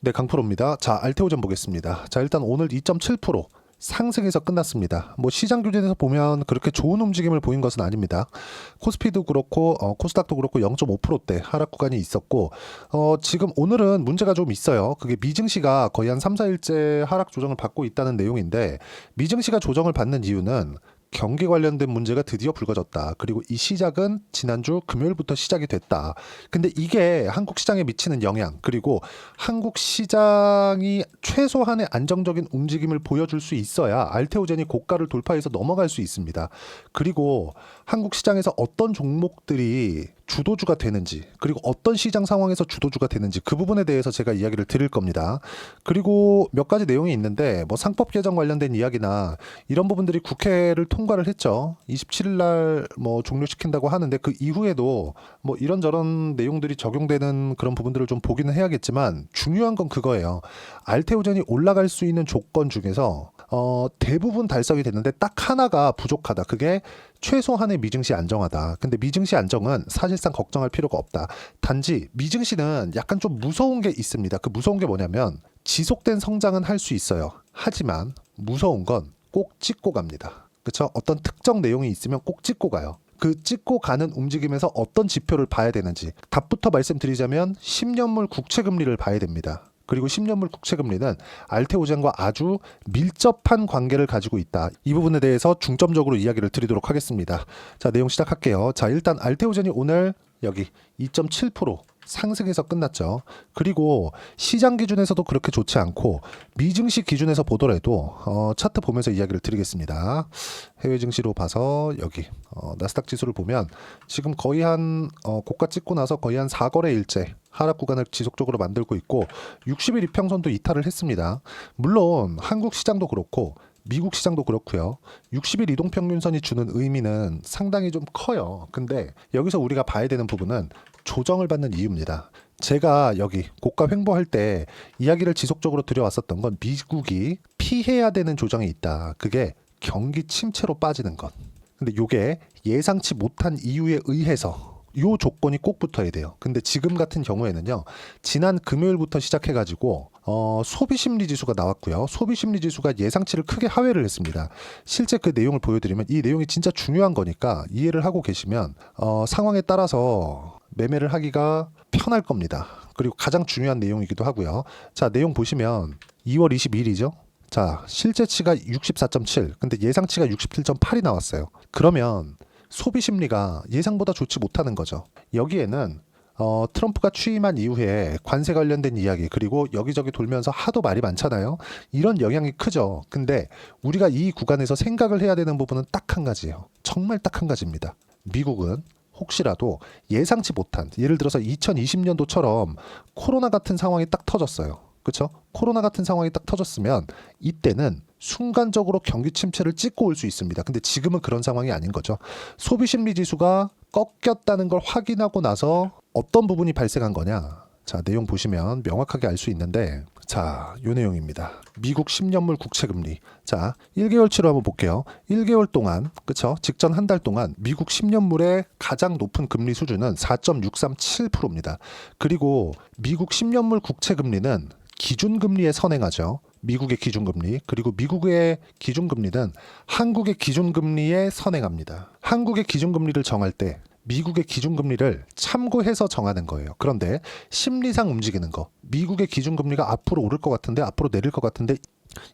네, 강프로입니다. 자, 알테오젠 보겠습니다. 자, 일단 오늘 2.7% 상승해서 끝났습니다. 뭐 시장 규제에서 보면 그렇게 좋은 움직임을 보인 것은 아닙니다. 코스피도 그렇고 코스닥도 그렇고 0.5%대 하락 구간이 있었고 지금 오늘은 문제가 좀 있어요. 그게 미증시가 거의 한 3, 4일째 하락 조정을 받고 있다는 내용인데, 미증시가 조정을 받는 이유는 경기 관련된 문제가 드디어 불거졌다. 그리고 이 시작은 지난주 금요일부터 시작이 됐다. 근데 이게 한국 시장에 미치는 영향, 그리고 한국 시장이 최소한의 안정적인 움직임을 보여줄 수 있어야 알테오젠이 고가를 돌파해서 넘어갈 수 있습니다. 그리고 한국 시장에서 어떤 종목들이 주도주가 되는지, 그리고 어떤 시장 상황에서 주도주가 되는지, 그 부분에 대해서 제가 이야기를 드릴 겁니다. 그리고 몇 가지 내용이 있는데, 뭐 상법 개정 관련된 이야기나 이런 부분들이 국회를 통과를 했죠. 27일 날 뭐 종료시킨다고 하는데, 그 이후에도 뭐 이런저런 내용들이 적용되는 그런 부분들을 좀 보기는 해야겠지만, 중요한 건 그거예요. 알테오젠이 올라갈 수 있는 조건 중에서 대부분 달성이 됐는데 딱 하나가 부족하다. 그게 최소한의 미증시 안정하다. 근데 미증시 안정은 사실상 걱정할 필요가 없다. 단지 미증시는 약간 좀 무서운 게 있습니다. 그 무서운 게 뭐냐면, 지속된 성장은 할 수 있어요. 하지만 무서운 건 꼭 찍고 갑니다. 그렇죠? 어떤 특정 내용이 있으면 꼭 찍고 가요. 그 찍고 가는 움직임에서 어떤 지표를 봐야 되는지 답부터 말씀드리자면 10년물 국채금리를 봐야 됩니다. 그리고 10년물 국채금리는 알테오젠과 아주 밀접한 관계를 가지고 있다. 이 부분에 대해서 중점적으로 이야기를 드리도록 하겠습니다. 자, 내용 시작할게요. 자, 일단 알테오젠이 오늘 여기 2.7% 상승해서 끝났죠. 그리고 시장 기준에서도 그렇게 좋지 않고 미증시 기준에서 보더라도 차트 보면서 이야기를 드리겠습니다. 해외 증시로 봐서 여기 나스닥 지수를 보면 지금 거의 한 고가 찍고 나서 거의 한 4거래일째 하락 구간을 지속적으로 만들고 있고, 60일 이평선도 이탈을 했습니다. 물론 한국 시장도 그렇고 미국 시장도 그렇고요. 60일 이동평균선이 주는 의미는 상당히 좀 커요. 근데 여기서 우리가 봐야 되는 부분은 조정을 받는 이유입니다. 제가 여기 고가 횡보할 때 이야기를 지속적으로 드려왔었던 건 미국이 피해야 되는 조정이 있다. 그게 경기 침체로 빠지는 것. 근데 이게 예상치 못한 이유에 의해서 요 조건이 꼭 붙어야 돼요. 근데 지금 같은 경우에는요, 지난 금요일부터 시작해가지고 소비심리 지수가 나왔고요. 소비심리 지수가 예상치를 크게 하회를 했습니다. 실제 그 내용을 보여드리면, 이 내용이 진짜 중요한 거니까 이해를 하고 계시면 상황에 따라서 매매를 하기가 편할 겁니다. 그리고 가장 중요한 내용이기도 하고요. 자, 내용 보시면 2월 22일이죠. 자, 실제치가 64.7, 근데 예상치가 67.8이 나왔어요. 그러면 소비 심리가 예상보다 좋지 못하는 거죠. 여기에는 트럼프가 취임한 이후에 관세 관련된 이야기, 그리고 여기저기 돌면서 하도 말이 많잖아요. 이런 영향이 크죠. 근데 우리가 이 구간에서 생각을 해야 되는 부분은 딱 한 가지예요. 정말 딱 한 가지입니다. 미국은 혹시라도 예상치 못한, 예를 들어서 2020년도처럼 코로나 같은 상황이 딱 터졌어요. 그렇죠? 코로나 같은 상황이 딱 터졌으면 이때는 순간적으로 경기 침체를 찍고 올 수 있습니다. 근데 지금은 그런 상황이 아닌 거죠. 소비심리 지수가 꺾였다는 걸 확인하고 나서 어떤 부분이 발생한 거냐. 자, 내용 보시면 명확하게 알 수 있는데, 자, 요 내용입니다. 미국 10년물 국채금리. 자, 1개월치로 한번 볼게요. 1개월 동안, 그쵸? 직전 한 달 동안 미국 10년물의 가장 높은 금리 수준은 4.637%입니다. 그리고 미국 10년물 국채금리는 기준금리에 선행하죠. 미국의 기준금리. 그리고 미국의 기준금리는 한국의 기준금리에 선행합니다. 한국의 기준금리를 정할 때 미국의 기준금리를 참고해서 정하는 거예요. 그런데 심리상 움직이는 거, 미국의 기준금리가 앞으로 오를 것 같은데, 앞으로 내릴 것 같은데,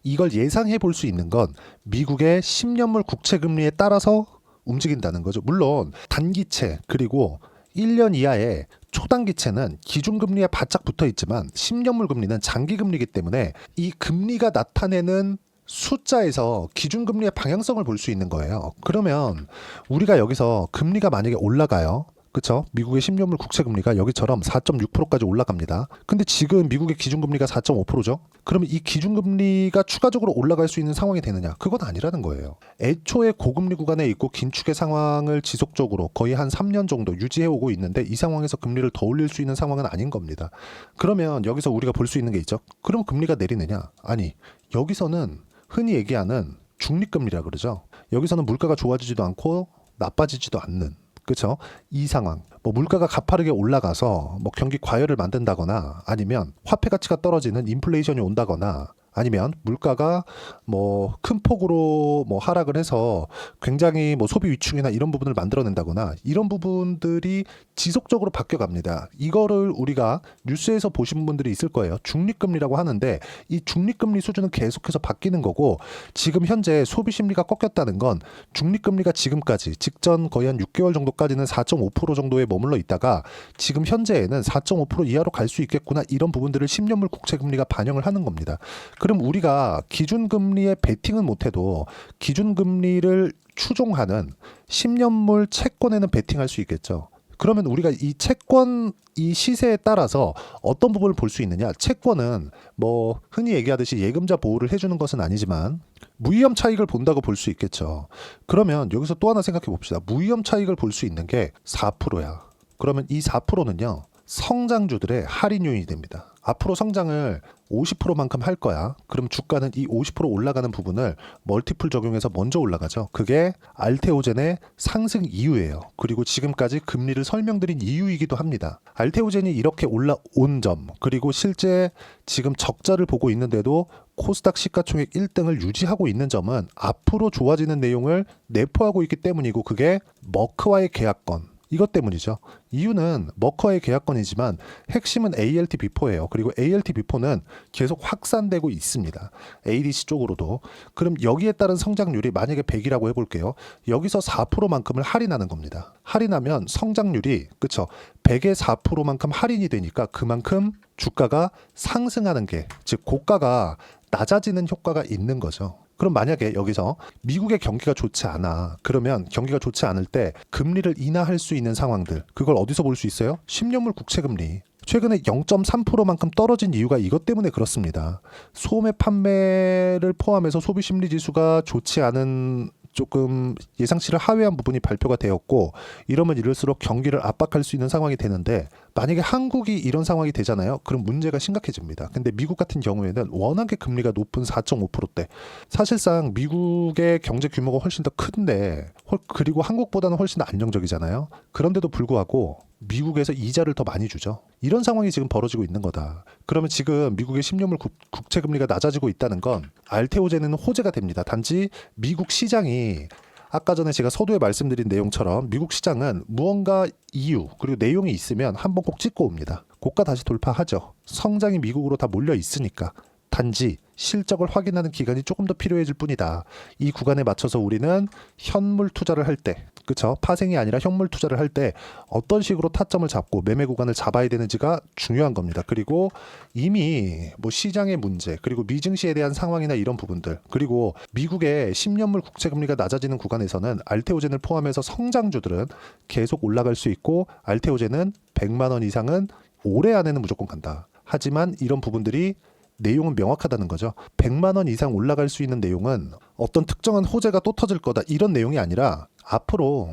이걸 예상해 볼 수 있는 건 미국의 10년물 국채금리에 따라서 움직인다는 거죠. 물론 단기채, 그리고 1년 이하의 초단기채는 기준금리에 바짝 붙어 있지만 10년물 금리는 장기금리이기 때문에 이 금리가 나타내는 숫자에서 기준금리의 방향성을 볼 수 있는 거예요. 그러면 우리가 여기서 금리가 만약에 올라가요. 그쵸? 미국의 10년물 국채금리가 여기처럼 4.6%까지 올라갑니다. 근데 지금 미국의 기준금리가 4.5%죠? 그러면 이 기준금리가 추가적으로 올라갈 수 있는 상황이 되느냐? 그건 아니라는 거예요. 애초에 고금리 구간에 있고 긴축의 상황을 지속적으로 거의 한 3년 정도 유지해오고 있는데, 이 상황에서 금리를 더 올릴 수 있는 상황은 아닌 겁니다. 그러면 여기서 우리가 볼 수 있는 게 있죠? 그럼 금리가 내리느냐? 아니, 여기서는 흔히 얘기하는 중립금리라 그러죠. 여기서는 물가가 좋아지지도 않고 나빠지지도 않는, 그렇죠? 이 상황. 뭐 물가가 가파르게 올라가서 뭐 경기 과열을 만든다거나 아니면 화폐 가치가 떨어지는 인플레이션이 온다거나 아니면 물가가 뭐 큰 폭으로 뭐 하락을 해서 굉장히 뭐 소비 위축이나 이런 부분을 만들어낸다거나 이런 부분들이 지속적으로 바뀌어갑니다. 이거를 우리가 뉴스에서 보신 분들이 있을 거예요. 중립금리라고 하는데 이 중립금리 수준은 계속해서 바뀌는 거고 지금 현재 소비 심리가 꺾였다는 건 중립금리가 지금까지 직전 거의 한 6개월 정도까지는 4.5% 정도에 머물러 있다가 지금 현재에는 4.5% 이하로 갈 수 있겠구나 이런 부분들을 10년물 국채금리가 반영을 하는 겁니다. 그럼 우리가 기준금리에 베팅은 못해도 기준금리를 추종하는 10년물 채권에는 베팅할 수 있겠죠. 그러면 우리가 이 채권 이 시세에 따라서 어떤 부분을 볼 수 있느냐? 채권은 뭐 흔히 얘기하듯이 예금자 보호를 해주는 것은 아니지만 무위험 차익을 본다고 볼 수 있겠죠. 그러면 여기서 또 하나 생각해 봅시다. 무위험 차익을 볼 수 있는 게 4%야. 그러면 이 4%는요. 성장주들의 할인 요인이 됩니다. 앞으로 성장을 50%만큼 할 거야. 그럼 주가는 이 50% 올라가는 부분을 멀티플 적용해서 먼저 올라가죠. 그게 알테오젠의 상승 이유예요. 그리고 지금까지 금리를 설명드린 이유이기도 합니다. 알테오젠이 이렇게 올라온 점, 그리고 실제 지금 적자를 보고 있는데도 코스닥 시가총액 1등을 유지하고 있는 점은 앞으로 좋아지는 내용을 내포하고 있기 때문이고 그게 머크와의 계약권. 이것 때문이죠. 이유는 머커의 계약권이지만 핵심은 ALT 비포예요. 그리고 ALT 비포는 계속 확산되고 있습니다. ADC 쪽으로도. 그럼 여기에 따른 성장률이 만약에 100이라고 해볼게요. 여기서 4%만큼을 할인하는 겁니다. 할인하면 성장률이 그쵸? 100의 4%만큼 할인이 되니까 그만큼 주가가 상승하는 게 즉 고가가 낮아지는 효과가 있는 거죠. 그럼 만약에 여기서 미국의 경기가 좋지 않아. 그러면 경기가 좋지 않을 때 금리를 인하할 수 있는 상황들. 그걸 어디서 볼 수 있어요? 10년물 국채금리. 최근에 0.3%만큼 떨어진 이유가 이것 때문에 그렇습니다. 소매 판매를 포함해서 소비 심리 지수가 좋지 않은 조금 예상치를 하회한 부분이 발표가 되었고 이러면 이럴수록 경기를 압박할 수 있는 상황이 되는데 만약에 한국이 이런 상황이 되잖아요. 그럼 문제가 심각해집니다. 근데 미국 같은 경우에는 워낙에 금리가 높은 4.5%대 사실상 미국의 경제 규모가 훨씬 더 큰데 그리고 한국보다는 훨씬 더 안정적이잖아요. 그런데도 불구하고 미국에서 이자를 더 많이 주죠. 이런 상황이 지금 벌어지고 있는 거다. 그러면 지금 미국의 10년물 국채금리가 낮아지고 있다는 건 알테오젠은 호재가 됩니다. 단지 미국 시장이 아까 전에 제가 서두에 말씀드린 내용처럼 미국 시장은 무언가 이유 그리고 내용이 있으면 한번 꼭 찍고 옵니다. 고가 다시 돌파하죠. 성장이 미국으로 다 몰려 있으니까. 단지 실적을 확인하는 기간이 조금 더 필요해질 뿐이다. 이 구간에 맞춰서 우리는 현물 투자를 할 때, 그쵸? 파생이 아니라 현물 투자를 할 때 어떤 식으로 타점을 잡고 매매 구간을 잡아야 되는지가 중요한 겁니다. 그리고 이미 뭐 시장의 문제, 그리고 미증시에 대한 상황이나 이런 부분들, 그리고 미국의 10년물 국채금리가 낮아지는 구간에서는 알테오젠을 포함해서 성장주들은 계속 올라갈 수 있고 알테오젠은 100만 원 이상은 올해 안에는 무조건 간다. 하지만 이런 부분들이 내용은 명확하다는 거죠. 100만 원 이상 올라갈 수 있는 내용은 어떤 특정한 호재가 또 터질 거다 이런 내용이 아니라 앞으로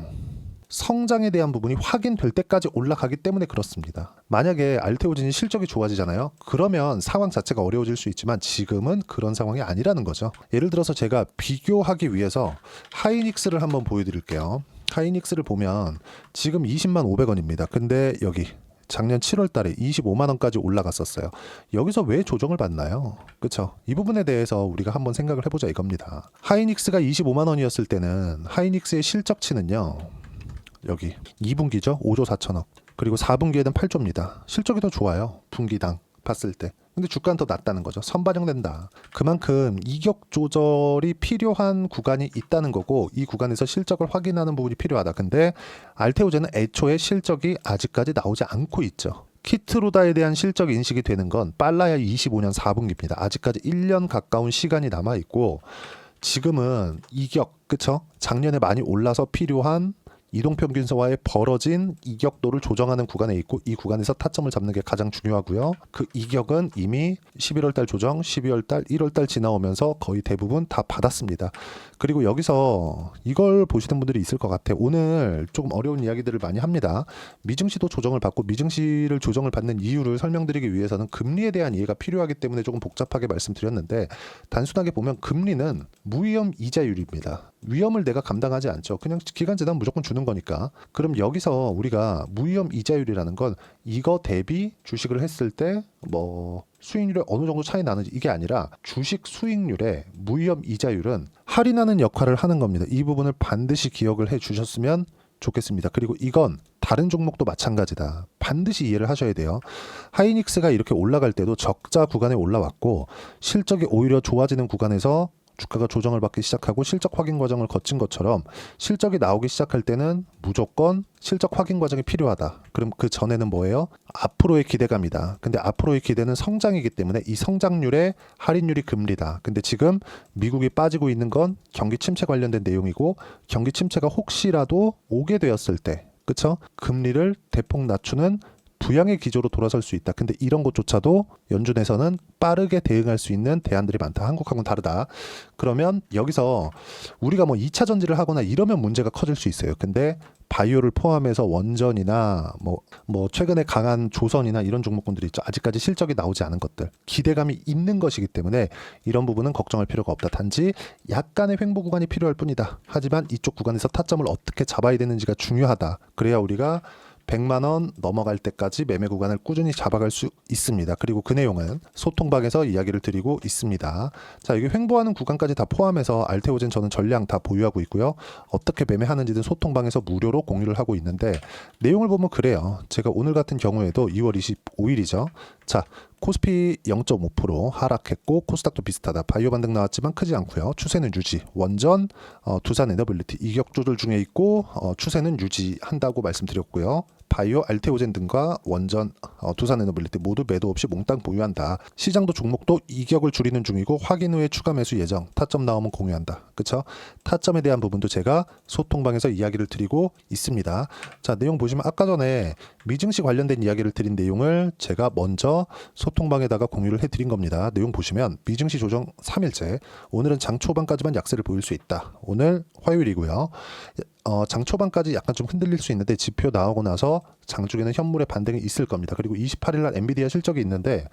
성장에 대한 부분이 확인될 때까지 올라가기 때문에 그렇습니다. 만약에 알테오젠이 실적이 좋아지잖아요. 그러면 상황 자체가 어려워질 수 있지만 지금은 그런 상황이 아니라는 거죠. 예를 들어서 제가 비교하기 위해서 하이닉스를 한번 보여드릴게요. 하이닉스를 보면 지금 20만 500원입니다. 근데 여기 작년 7월 달에 25만 원까지 올라갔었어요. 여기서 왜 조정을 받나요? 그렇죠? 이 부분에 대해서 우리가 한번 생각을 해보자 이겁니다. 하이닉스가 25만 원이었을 때는 하이닉스의 실적치는요. 여기 2분기죠. 5조 4천억. 그리고 4분기에는 8조입니다. 실적이 더 좋아요. 분기당 봤을 때. 근데 주가는 더 낮다는 거죠. 선반영된다. 그만큼 이격 조절이 필요한 구간이 있다는 거고 이 구간에서 실적을 확인하는 부분이 필요하다. 근데 알테오젠은 애초에 실적이 아직까지 나오지 않고 있죠. 키트로다에 대한 실적 인식이 되는 건 빨라야 25년 4분기입니다. 아직까지 1년 가까운 시간이 남아 있고 지금은 이격, 그쵸? 작년에 많이 올라서 필요한 이동평균선와의 벌어진 이격도를 조정하는 구간에 있고 이 구간에서 타점을 잡는 게 가장 중요하고요. 그 이격은 이미 11월 달 조정, 12월 달, 1월 달 지나오면서 거의 대부분 다 받았습니다. 그리고 여기서 이걸 보시는 분들이 있을 것 같아요. 오늘 조금 어려운 이야기들을 많이 합니다. 미증시도 조정을 받고 미증시를 조정을 받는 이유를 설명드리기 위해서는 금리에 대한 이해가 필요하기 때문에 조금 복잡하게 말씀드렸는데 단순하게 보면 금리는 무위험 이자율입니다. 위험을 내가 감당하지 않죠. 그냥 기간 지나면 무조건 주는 주는 거니까. 그럼 여기서 우리가 무위험 이자율이라는 건 이거 대비 주식을 했을 때 뭐 수익률에 어느 정도 차이 나는지 이게 아니라 주식 수익률의 무위험 이자율은 할인하는 역할을 하는 겁니다. 이 부분을 반드시 기억을 해 주셨으면 좋겠습니다. 그리고 이건 다른 종목도 마찬가지다. 반드시 이해를 하셔야 돼요. 하이닉스가 이렇게 올라갈 때도 적자 구간에 올라왔고 실적이 오히려 좋아지는 구간에서 주가가 조정을 받기 시작하고 실적 확인 과정을 거친 것처럼 실적이 나오기 시작할 때는 무조건 실적 확인 과정이 필요하다. 그럼 그 전에는 뭐예요? 앞으로의 기대감이다. 근데 앞으로의 기대는 성장이기 때문에 이 성장률의 할인율이 금리다. 근데 지금 미국이 빠지고 있는 건 경기 침체 관련된 내용이고 경기 침체가 혹시라도 오게 되었을 때 그쵸? 금리를 대폭 낮추는 부양의 기조로 돌아설 수 있다. 근데 이런 것조차도 연준에서는 빠르게 대응할 수 있는 대안들이 많다. 한국하고는 다르다. 그러면 여기서 우리가 뭐 2차 전지를 하거나 이러면 문제가 커질 수 있어요. 근데 바이오를 포함해서 원전이나 뭐 최근에 강한 조선이나 이런 종목군들이 있죠. 아직까지 실적이 나오지 않은 것들. 기대감이 있는 것이기 때문에 이런 부분은 걱정할 필요가 없다. 단지 약간의 횡보 구간이 필요할 뿐이다. 하지만 이쪽 구간에서 타점을 어떻게 잡아야 되는지가 중요하다. 그래야 우리가 100만 원 넘어갈 때까지 매매 구간을 꾸준히 잡아갈 수 있습니다. 그리고 그 내용은 소통방에서 이야기를 드리고 있습니다. 자, 여기 횡보하는 구간까지 다 포함해서 알테오젠 저는 전량 다 보유하고 있고요. 어떻게 매매하는지는 소통방에서 무료로 공유를 하고 있는데 내용을 보면 그래요. 제가 오늘 같은 경우에도 2월 25일이죠. 자, 코스피 0.5% 하락했고 코스닥도 비슷하다. 바이오 반등 나왔지만 크지 않고요. 추세는 유지. 원전, 두산 에너빌리티 이격 조절 중에 있고 추세는 유지한다고 말씀드렸고요. 바이오, 알테오젠 등과 원전, 두산 에너빌리티 모두 매도 없이 몽땅 보유한다. 시장도 종목도 이격을 줄이는 중이고 확인 후에 추가 매수 예정. 타점 나오면 공유한다. 그쵸? 타점에 대한 부분도 제가 소통방에서 이야기를 드리고 있습니다. 자, 내용 보시면 아까 전에 미증시 관련된 이야기를 드린 내용을 제가 먼저 소통방에다가 공유를 해드린 겁니다. 내용 보시면 미증시 조정 3일째. 오늘은 장 초반까지만 약세를 보일 수 있다. 오늘 화요일이고요. 장 초반까지 약간 좀 흔들릴 수 있는데 지표 나오고 나서 장중에는 현물의 반등이 있을 겁니다. 그리고 28일 날 엔비디아 실적이 있는데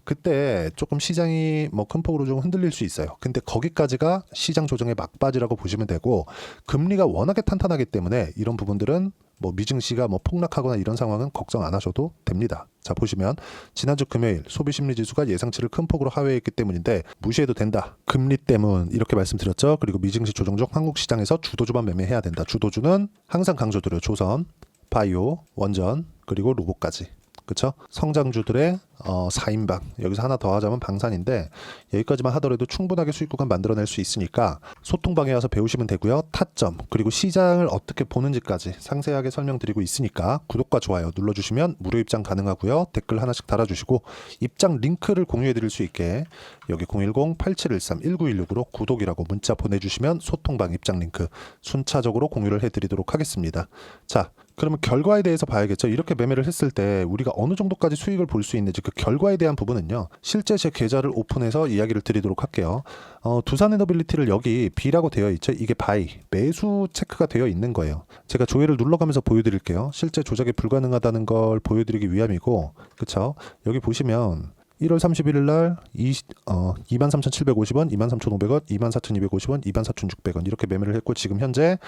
그때 조금 시장이 뭐 큰 폭으로 좀 흔들릴 수 있어요. 근데 거기까지가 시장 조정의 막바지라고 보시면 되고 금리가 워낙에 탄탄하기 때문에 이런 부분들은 뭐 미증시가 뭐 폭락하거나 이런 상황은 걱정 안 하셔도 됩니다. 자, 보시면 지난주 금요일 소비심리지수가 예상치를 큰 폭으로 하회했기 때문인데 무시해도 된다. 금리 때문 이렇게 말씀드렸죠. 그리고 미증시 조정 중 한국 시장에서 주도주만 매매해야 된다. 주도주는 항상 강조드려요. 조선, 바이오, 원전 그리고 로봇까지. 그쵸? 성장주들의 4인방 여기서 하나 더 하자면 방산인데 여기까지만 하더라도 충분하게 수익 구간 만들어낼 수 있으니까 소통방에 와서 배우시면 되고요. 타점 그리고 시장을 어떻게 보는지까지 상세하게 설명드리고 있으니까 구독과 좋아요 눌러주시면 무료 입장 가능하고요. 댓글 하나씩 달아주시고 입장 링크를 공유해드릴 수 있게 여기 010-8713-1916으로 구독이라고 문자 보내주시면 소통방 입장 링크 순차적으로 공유를 해드리도록 하겠습니다. 자, 그러면 결과에 대해서 봐야겠죠. 이렇게 매매를 했을 때 우리가 어느 정도까지 수익을 볼 수 있는지 그 결과에 대한 부분은요. 실제 제 계좌를 오픈해서 이야기를 드리도록 할게요. 두산 에너빌리티를 여기 B라고 되어 있죠. 이게 바이, 매수 체크가 되어 있는 거예요. 제가 조회를 눌러가면서 보여드릴게요. 실제 조작이 불가능하다는 걸 보여드리기 위함이고 그쵸? 여기 보시면 1월 31일 날 23,750원, 23,500원, 24,250원, 24,600원 이렇게 매매를 했고 지금 현재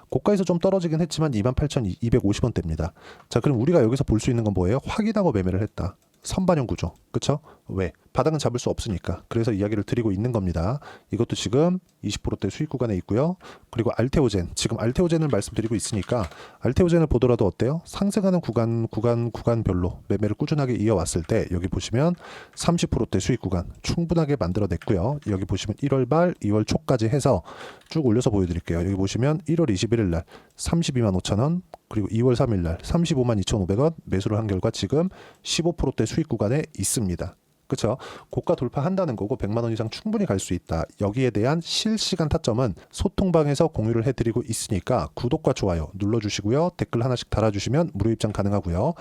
고가에서 좀 떨어지긴 했지만 28,250원대입니다. 자, 그럼 우리가 여기서 볼 수 있는 건 뭐예요? 확인하고 매매를 했다. 선반영 구조. 그쵸? 왜? 바닥은 잡을 수 없으니까. 그래서 이야기를 드리고 있는 겁니다. 이것도 지금 20%대 수익 구간에 있고요. 그리고 알테오젠. 지금 알테오젠을 말씀드리고 있으니까 알테오젠을 보더라도 어때요? 상승하는 구간별로 매매를 꾸준하게 이어왔을 때 여기 보시면 30%대 수익 구간 충분하게 만들어냈고요. 여기 보시면 1월 말 2월 초까지 해서 쭉 올려서 보여드릴게요. 여기 보시면 1월 21일 날 32만 5천 원 그리고 2월 3일 날 35만 2,500원 매수를 한 결과 지금 15%대 수익 구간에 있습니다. 그렇죠? 고가 돌파한다는 거고 100만 원 이상 충분히 갈 수 있다. 여기에 대한 실시간 타점은 소통방에서 공유를 해드리고 있으니까 구독과 좋아요 눌러주시고요. 댓글 하나씩 달아주시면 무료 입장 가능하고요.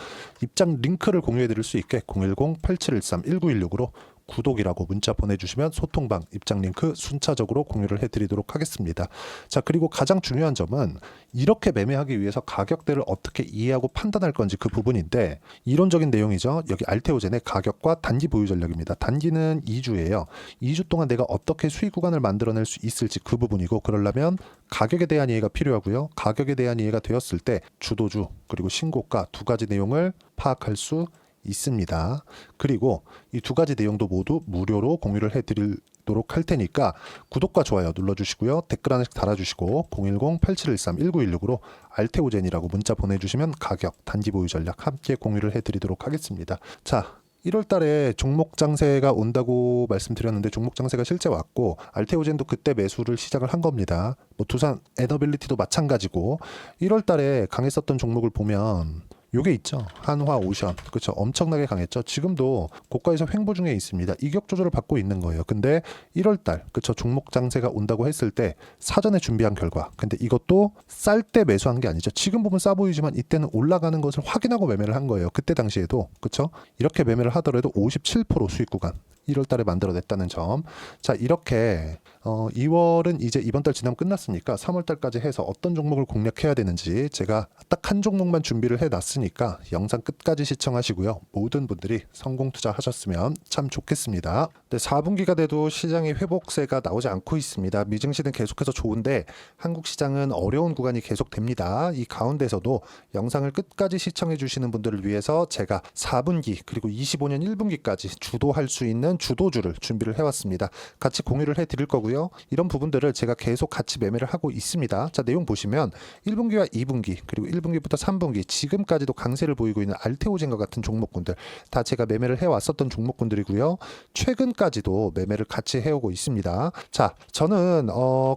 입장 링크를 공유해드릴 수 있게 010-8713-1916으로 구독이라고 문자 보내주시면 소통방 입장 링크 순차적으로 공유를 해드리도록 하겠습니다. 자, 그리고 가장 중요한 점은 이렇게 매매하기 위해서 가격대를 어떻게 이해하고 판단할 건지 그 부분인데, 이론적인 내용이죠. 여기 알테오젠의 가격과 단기 보유 전략입니다. 단기는 2주예요. 2주 동안 내가 어떻게 수익 구간을 만들어낼 수 있을지 그 부분이고, 그러려면 가격에 대한 이해가 필요하고요. 가격에 대한 이해가 되었을 때 주도주 그리고 신고가 두 가지 내용을 파악할 수 있습니다. 그리고 이 두 가지 내용도 모두 무료로 공유를 해드리도록 할 테니까 구독과 좋아요 눌러주시고요. 댓글 하나씩 달아주시고 010-8713-1916으로 알테오젠이라고 문자 보내주시면 가격, 단기 보유 전략 함께 공유를 해드리도록 하겠습니다. 자, 1월 달에 종목 장세가 온다고 말씀드렸는데 종목 장세가 실제 왔고, 알테오젠도 그때 매수를 시작을 한 겁니다. 뭐 두산 에너빌리티도 마찬가지고, 1월 달에 강했었던 종목을 보면 요게 있죠. 한화 오션. 그렇죠. 엄청나게 강했죠. 지금도 고가에서 횡보 중에 있습니다. 이격 조절을 받고 있는 거예요. 근데 1월 달 그렇죠. 종목 장세가 온다고 했을 때 사전에 준비한 결과. 근데 이것도 쌀 때 매수한 게 아니죠. 지금 보면 싸 보이지만 이때는 올라가는 것을 확인하고 매매를 한 거예요. 그때 당시에도. 그렇죠? 이렇게 매매를 하더라도 57% 수익 구간 1월 달에 만들어냈다는 점. 자, 이렇게 2월은 이제 이번 달 지나면 끝났으니까 3월 달까지 해서 어떤 종목을 공략해야 되는지 제가 딱 한 종목만 준비를 해놨으니까 영상 끝까지 시청하시고요. 모든 분들이 성공 투자하셨으면 참 좋겠습니다. 네, 4분기가 돼도 시장의 회복세가 나오지 않고 있습니다. 미증시는 계속해서 좋은데 한국 시장은 어려운 구간이 계속됩니다. 이 가운데서도 영상을 끝까지 시청해 주시는 분들을 위해서 제가 4분기 그리고 25년 1분기까지 주도할 수 있는 주도주를 준비를 해왔습니다. 같이 공유를 해드릴 거고요. 이런 부분들을 제가 계속 같이 매매를 하고 있습니다. 자, 내용 보시면 1분기와 2분기 그리고 1분기부터 3분기 지금까지도 강세를 보이고 있는 알테오젠과 같은 종목군들 다 제가 매매를 해왔었던 종목군들이고요. 최근까지도 매매를 같이 해오고 있습니다. 자, 저는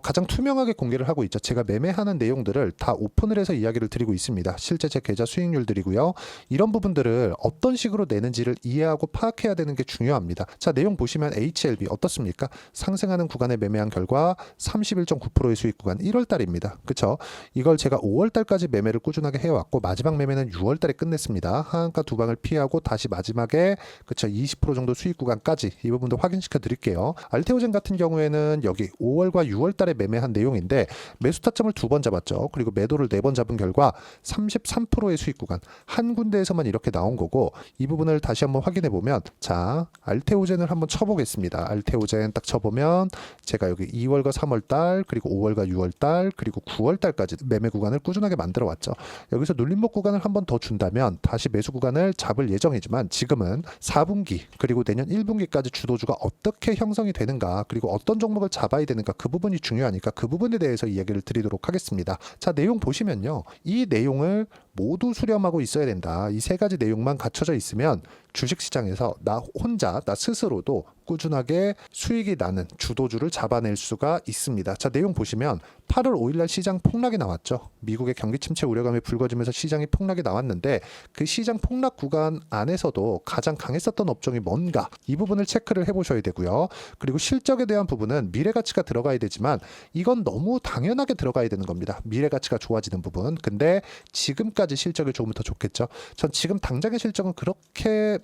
가장 투명하게 공개를 하고 있죠. 제가 매매하는 내용들을 다 오픈을 해서 이야기를 드리고 있습니다. 실제 제 계좌 수익률들이고요. 이런 부분들을 어떤 식으로 내는지를 이해하고 파악해야 되는 게 중요합니다. 자, 내용 보시면 HLB 어떻습니까? 상승하는 구간에 매매한 결과 31.9%의 수익 구간 1월 달입니다. 그렇죠? 이걸 제가 5월 달까지 매매를 꾸준하게 해왔고 마지막 매매는 6월 달에 끝냈습니다. 하한가 두 방을 피하고 다시 마지막에 그렇죠? 20% 정도 수익 구간까지 이 부분도 확인시켜 드릴게요. 알테오젠 같은 경우에는 여기 5월과 6월 달에 매매한 내용인데 매수 타점을 2번 잡았죠. 그리고 매도를 4번 잡은 결과 33%의 수익 구간 한 군데에서만 이렇게 나온 거고, 이 부분을 다시 한번 확인해 보면, 자, 알테오젠을 한번 쳐보겠습니다. 알테오젠 딱 쳐보면 제가 여기 2월과 3월 달 그리고 5월과 6월 달 그리고 9월 달까지 매매 구간을 꾸준하게 만들어 왔죠. 여기서 눌림목 구간을 한번 더 준다면 다시 매수 구간을 잡을 예정이지만, 지금은 4분기 그리고 내년 1분기까지 주도주가 어떻게 형성이 되는가 그리고 어떤 종목을 잡아야 되는가 그 부분이 중요하니까 그 부분에 대해서 이야기를 드리도록 하겠습니다. 자, 내용 보시면요. 이 내용을 모두 수렴하고 있어야 된다. 이 세 가지 내용만 갖춰져 있으면 주식시장에서 나 혼자 나 스스로도 꾸준하게 수익이 나는 주도주를 잡아낼 수가 있습니다. 자, 내용 보시면 8월 5일날 시장 폭락이 나왔죠. 미국의 경기 침체 우려감이 불거지면서 시장이 폭락이 나왔는데, 그 시장 폭락 구간 안에서도 가장 강했었던 업종이 뭔가 이 부분을 체크를 해보셔야 되고요. 그리고 실적에 대한 부분은 미래가치가 들어가야 되지만 이건 너무 당연하게 들어가야 되는 겁니다. 미래가치가 좋아지는 부분. 근데 지금까지 실적이 조금 더 좋겠죠. 전 지금 당장의 실적은 그렇게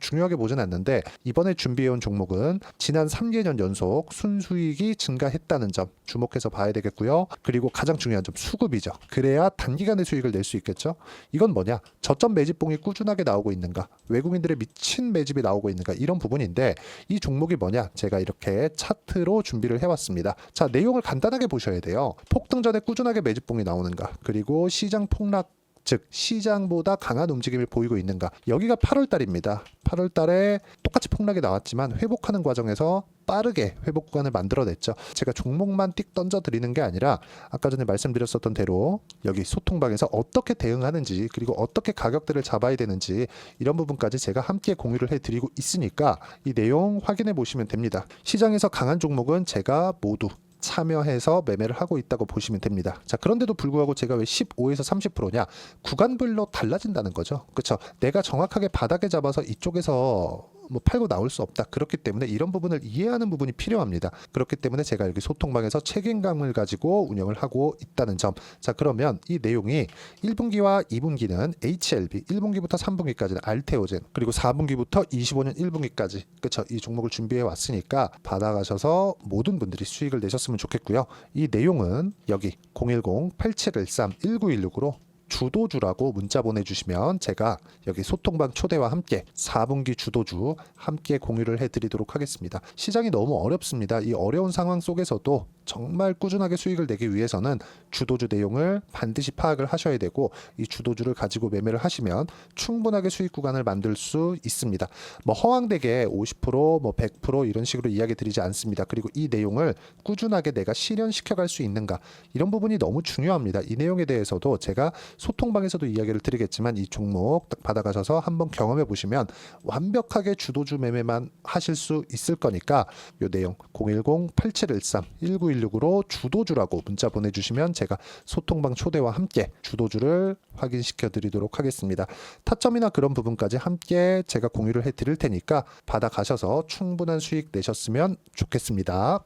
중요하게 보진 않는데, 이번에 준비해온 종목은 지난 3개년 연속 순수익이 증가했다는 점 주목해서 봐야 되겠고요. 그리고 가장 중요한 점 수급이죠. 그래야 단기간에 수익을 낼 수 있겠죠. 이건 뭐냐? 저점 매집봉이 꾸준하게 나오고 있는가? 외국인들의 미친 매집이 나오고 있는가? 이런 부분인데, 이 종목이 뭐냐? 제가 이렇게 차트로 준비를 해왔습니다. 자, 내용을 간단하게 보셔야 돼요. 폭등 전에 꾸준하게 매집봉이 나오는가? 그리고 시장 폭락, 즉 시장보다 강한 움직임을 보이고 있는가? 여기가 8월 달입니다. 8월 달에 똑같이 폭락이 나왔지만 회복하는 과정에서 빠르게 회복 구간을 만들어냈죠. 제가 종목만 띡 던져드리는 게 아니라 아까 전에 말씀드렸었던 대로 여기 소통방에서 어떻게 대응하는지 그리고 어떻게 가격대를 잡아야 되는지 이런 부분까지 제가 함께 공유를 해드리고 있으니까 이 내용 확인해 보시면 됩니다. 시장에서 강한 종목은 제가 모두 참여해서 매매를 하고 있다고 보시면 됩니다. 자, 그런데도 불구하고 제가 왜 15에서 30%냐? 구간별로 달라진다는 거죠. 그렇죠? 내가 정확하게 바닥에 잡아서 이쪽에서 뭐 팔고 나올 수 없다. 그렇기 때문에 이런 부분을 이해하는 부분이 필요합니다. 그렇기 때문에 제가 여기 소통방에서 책임감을 가지고 운영을 하고 있다는 점. 자, 그러면 이 내용이 1분기와 2분기는 HLB, 1분기부터 3분기까지는 알테오젠, 그리고 4분기부터 25년 1분기까지 그쵸, 이 종목을 준비해 왔으니까 받아가셔서 모든 분들이 수익을 내셨으면 좋겠고요. 이 내용은 여기 010-8713-1916으로 주도주라고 문자 보내주시면 제가 여기 소통방 초대와 함께 4분기 주도주 함께 공유를 해드리도록 하겠습니다. 시장이 너무 어렵습니다. 이 어려운 상황 속에서도 정말 꾸준하게 수익을 내기 위해서는 주도주 내용을 반드시 파악을 하셔야 되고, 이 주도주를 가지고 매매를 하시면 충분하게 수익 구간을 만들 수 있습니다. 뭐 허황되게 50%, 뭐 100% 이런 식으로 이야기 드리지 않습니다. 그리고 이 내용을 꾸준하게 내가 실현시켜 갈 수 있는가, 이런 부분이 너무 중요합니다. 이 내용에 대해서도 제가 소통방에서도 이야기를 드리겠지만 이 종목 딱 받아가셔서 한번 경험해 보시면 완벽하게 주도주 매매만 하실 수 있을 거니까 이 내용 010-8713-1916으로 주도주라고 문자 보내주시면 제가 소통방 초대와 함께 주도주를 확인시켜 드리도록 하겠습니다. 타점이나 그런 부분까지 함께 제가 공유를 해 드릴 테니까 받아가셔서 충분한 수익 내셨으면 좋겠습니다.